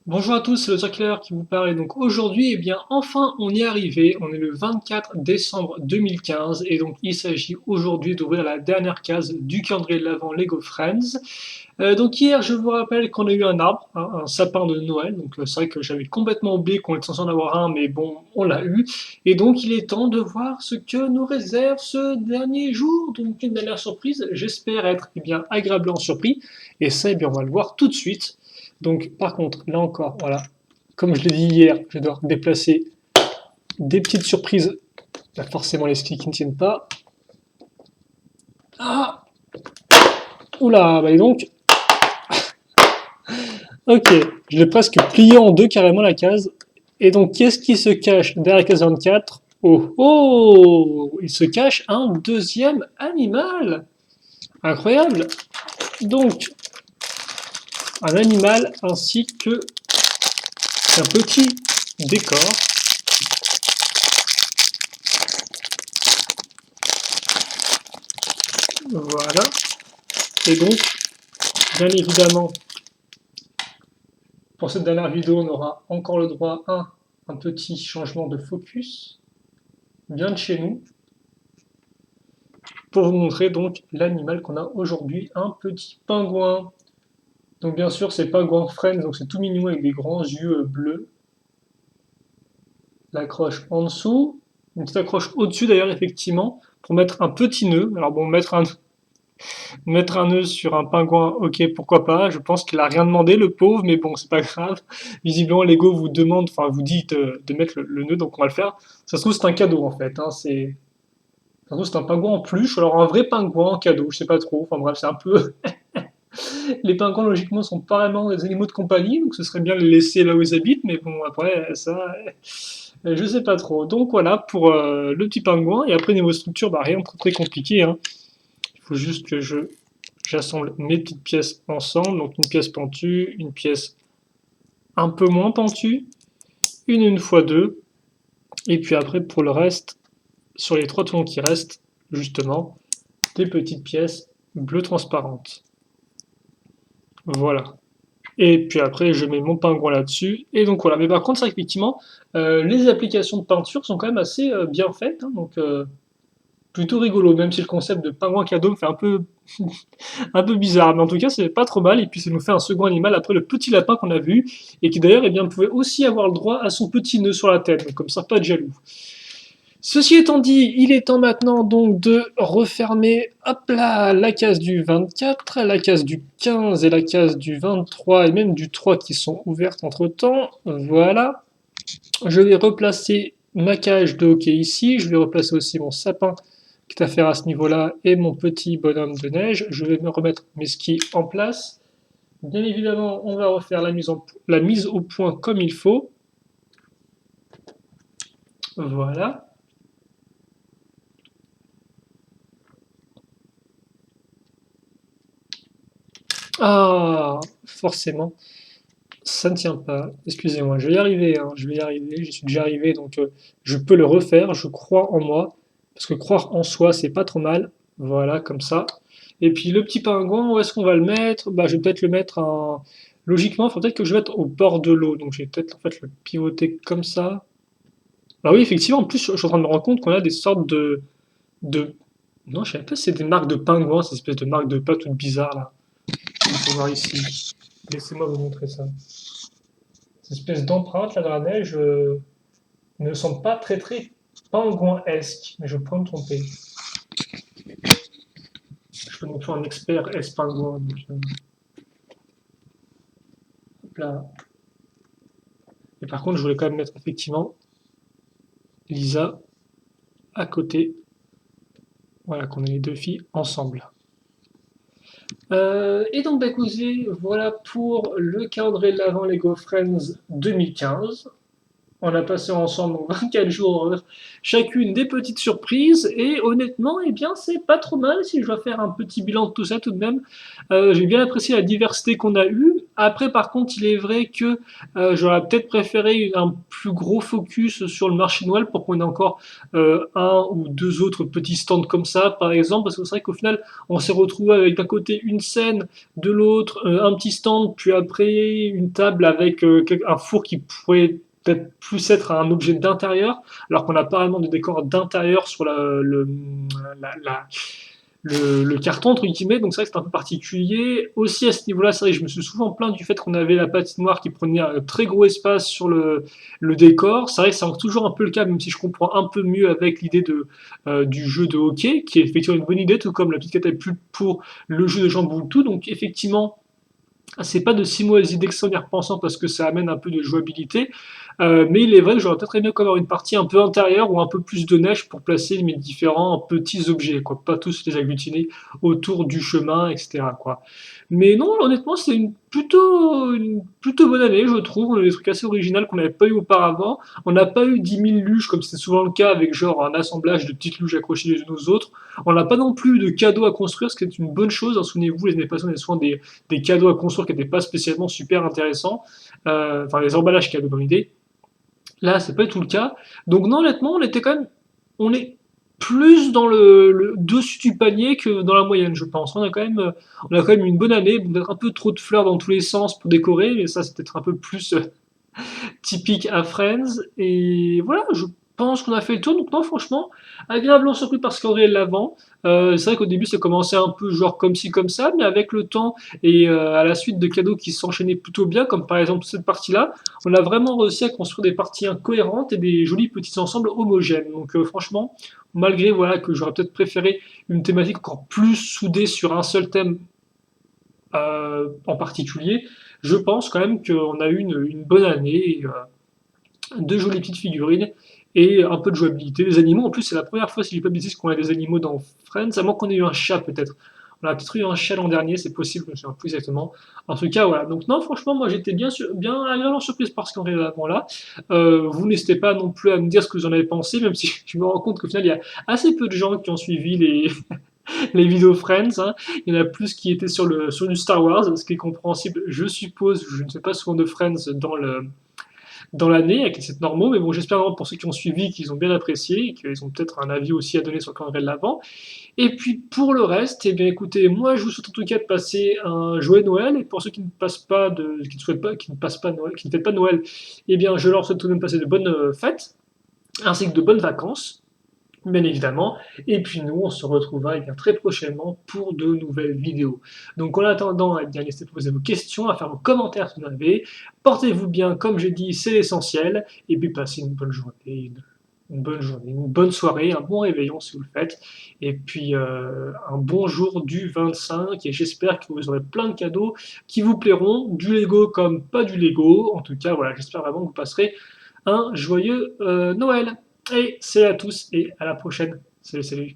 Bonjour à tous, c'est le Circulaire qui vous parle. Et donc aujourd'hui, eh bien, enfin, on y est arrivé. On est le 24 décembre 2015 et donc il s'agit aujourd'hui d'ouvrir la dernière case du calendrier de l'Avent Lego Friends. Donc hier, je vous rappelle qu'on a eu un arbre, un sapin de Noël. Donc c'est vrai que j'avais complètement oublié qu'on était censé en avoir un, mais bon, on l'a eu. Et donc il est temps de voir ce que nous réserve ce dernier jour. Donc une dernière surprise. J'espère être bien agréablement surpris. Et ça, eh bien, on va le voir tout de suite. Donc, par contre, là encore, voilà, comme je l'ai dit hier, je dois déplacer des petites surprises. Là, forcément, les skis qui ne tiennent pas. Ah, oula, bah dis donc. Ok, je l'ai presque plié en deux carrément la case. Et donc, qu'est-ce qui se cache derrière la case 24? Oh, oh, il se cache un deuxième animal. Incroyable. Donc, un animal ainsi que un petit décor. Voilà. Et donc, bien évidemment, pour cette dernière vidéo, on aura encore le droit à un petit changement de focus, bien de chez nous, pour vous montrer donc l'animal qu'on a aujourd'hui, un petit pingouin. Donc bien sûr, c'est pingouin Friends, donc c'est tout mignon avec des grands yeux bleus. L'accroche en dessous, une petite accroche au-dessus d'ailleurs, effectivement, pour mettre un petit nœud. Alors bon, mettre un nœud sur un pingouin, ok, pourquoi pas. Je pense qu'il a rien demandé, le pauvre, mais bon, c'est pas grave. Visiblement, Lego vous demande, enfin, vous dit de mettre le nœud, donc on va le faire. Ça se trouve, c'est un cadeau en fait. Hein, ça se trouve, c'est un pingouin en peluche, ou alors un vrai pingouin en cadeau, je sais pas trop. Enfin bref, c'est un peu. Les pingouins, logiquement, sont pas vraiment des animaux de compagnie, donc ce serait bien de les laisser là où ils habitent, mais bon, après, ça. Je sais pas trop. Donc voilà pour le petit pingouin. Et après, niveau structure, bah, rien de très compliqué. Hein. Il faut juste que j'assemble mes petites pièces ensemble. Donc une pièce pentue, une pièce un peu moins pentue, une fois deux. Et puis après, pour le reste, sur les trois tons qui restent, justement, des petites pièces bleues transparentes. Voilà. Et puis après, je mets mon pingouin là-dessus. Et donc voilà. Mais par contre, c'est effectivement, les applications de peinture sont quand même assez bien faites. Hein, donc plutôt rigolo, même si le concept de pingouin cadeau me fait un peu bizarre, mais en tout cas, c'est pas trop mal. Et puis, ça nous fait un second animal après le petit lapin qu'on a vu, et qui d'ailleurs, eh bien, pouvait aussi avoir le droit à son petit nœud sur la tête. Donc, comme ça, pas de jaloux. Ceci étant dit, il est temps maintenant donc de refermer hop là, la case du 24, la case du 15 et la case du 23 et même du 3 qui sont ouvertes entre temps. Voilà. Je vais replacer ma cage de hockey ici. Je vais replacer aussi mon sapin qui est à faire à ce niveau-là et mon petit bonhomme de neige. Je vais me remettre mes skis en place. Bien évidemment, on va refaire la mise au point comme il faut. Voilà. Ah, forcément, ça ne tient pas. Excusez-moi, je vais y arriver, hein, je vais y arriver. J'y suis déjà arrivé, donc je peux le refaire. Je crois en moi. Parce que croire en soi, c'est pas trop mal. Voilà, comme ça. Et puis le petit pingouin, où est-ce qu'on va le mettre? Bah, je vais peut-être le mettre en. Logiquement, il faut peut-être que je le mette au bord de l'eau. Donc je vais peut-être en fait le pivoter comme ça. Ah oui, effectivement, en plus, je suis en train de me rendre compte qu'on a des sortes de... Non, je sais pas si c'est des marques de pingouins, ces espèces de marques de pas toutes bizarres là. On peut voir ici. Laissez-moi vous montrer ça. Ces espèces d'empreintes là dans la neige ne sont pas très pingouin-esque, mais je peux me tromper. Je peux non plus un expert S-pingouin. Donc, hop là. Et par contre, je voulais quand même mettre effectivement Lisa à côté. Voilà, qu'on ait les deux filles ensemble. Et donc, bah, écoutez, voilà pour le calendrier de l'Avent Lego Friends 2015. On a passé ensemble en 24 jours chacune des petites surprises et honnêtement, eh bien, c'est pas trop mal si je dois faire un petit bilan de tout ça tout de même. J'ai bien apprécié la diversité qu'on a eue. Après, par contre, il est vrai que j'aurais peut-être préféré un plus gros focus sur le marché de Noël pour qu'on ait encore un ou deux autres petits stands comme ça, par exemple, parce que c'est vrai qu'au final, on s'est retrouvé avec d'un côté une scène, de l'autre un petit stand, puis après une table avec un four qui pourrait peut-être plus être un objet d'intérieur, alors qu'on a pas vraiment de décor d'intérieur sur la, la- le carton, entre guillemets, donc c'est vrai que c'est un peu particulier. Aussi à ce niveau-là, c'est vrai que je me suis souvent plaint du fait qu'on avait la patinoire qui prenait un très gros espace sur le décor. C'est vrai que c'est toujours un peu le cas, même si je comprends un peu mieux avec l'idée du jeu de hockey, qui est effectivement une bonne idée, tout comme la petite catapulte pour le jeu de jambes tout. Donc effectivement, c'est pas de si mauvaise idée que ça en y repensant parce que ça amène un peu de jouabilité. Mais il est vrai que j'aurais peut-être aimé avoir une partie un peu intérieure ou un peu plus de neige pour placer mes différents petits objets, quoi. Pas tous les agglutiner autour du chemin, etc., quoi. Mais non, honnêtement, c'est une plutôt bonne année, je trouve. On a des trucs assez originaux qu'on n'avait pas eu auparavant. On n'a pas eu 10 000 luges comme c'est souvent le cas avec genre un assemblage de petites luges accrochées les unes aux autres. On n'a pas non plus de cadeaux à construire, ce qui est une bonne chose, hein. Souvenez-vous, les années passées, on avait souvent des cadeaux à construire qui n'étaient pas spécialement super intéressants. Enfin, les emballages cadeaux dans l'idée. Là, c'est pas du tout le cas. Donc non, honnêtement, on est plus dans le dessus du panier que dans la moyenne, je pense. On a quand même une bonne année, peut-être un peu trop de fleurs dans tous les sens pour décorer, mais ça, c'est peut-être un peu plus typique à Friends. Et voilà, je pense qu'on a fait le tour. Donc non, franchement, agréablement surpris par Scoundrel l'avant. C'est vrai qu'au début, ça commençait un peu genre comme ci, comme ça, mais avec le temps et à la suite de cadeaux qui s'enchaînaient plutôt bien, comme par exemple cette partie-là, on a vraiment réussi à construire des parties incohérentes et des jolis petits ensembles homogènes. Donc franchement, malgré voilà que j'aurais peut-être préféré une thématique encore plus soudée sur un seul thème en particulier, je pense quand même qu'on a eu une bonne année, et, de jolies petites figurines et un peu de jouabilité. Les animaux, en plus, c'est la première fois, si j'ai pas de bêtises, qu'on a des animaux dans Friends, à moins qu'on ait eu un chat peut-être. On a peut-être eu un chat l'an dernier, c'est possible, je me souviens plus exactement. En tout cas, voilà. Donc non, franchement, moi j'étais bien agréablement surprise par ce qu'on avait avant là. Vous n'hésitez pas non plus à me dire ce que vous en avez pensé, même si je me rends compte qu'au final, il y a assez peu de gens qui ont suivi les vidéos Friends, hein. Il y en a plus qui étaient sur du Star Wars, ce qui est compréhensible, je suppose. Je ne fais pas souvent de Friends dans l'année avec les sets normaux, mais bon, j'espère vraiment pour ceux qui ont suivi qu'ils ont bien apprécié et qu'ils ont peut-être un avis aussi à donner sur le calendrier de l'avant. Et puis pour le reste, eh bien écoutez, moi je vous souhaite en tout cas de passer un joyeux Noël, et pour ceux qui ne passent pas qui ne souhaitent pas, qui ne passent pas Noël, qui ne fêtent pas Noël, eh bien je leur souhaite tout de même passer de bonnes fêtes, ainsi que de bonnes vacances, bien évidemment. Et puis nous, on se retrouvera eh bien, très prochainement pour de nouvelles vidéos. Donc en attendant, eh bien, n'hésitez pas à poser vos questions, à faire vos commentaires si vous en avez. Portez-vous bien, comme j'ai dit, c'est l'essentiel. Et puis passez une bonne journée, une bonne soirée, un bon réveillon si vous le faites. Et puis un bon jour du 25. Et j'espère que vous aurez plein de cadeaux qui vous plairont, du Lego comme pas du Lego. En tout cas, voilà, j'espère vraiment que vous passerez un joyeux Noël. Et salut à tous et à la prochaine. Salut, salut.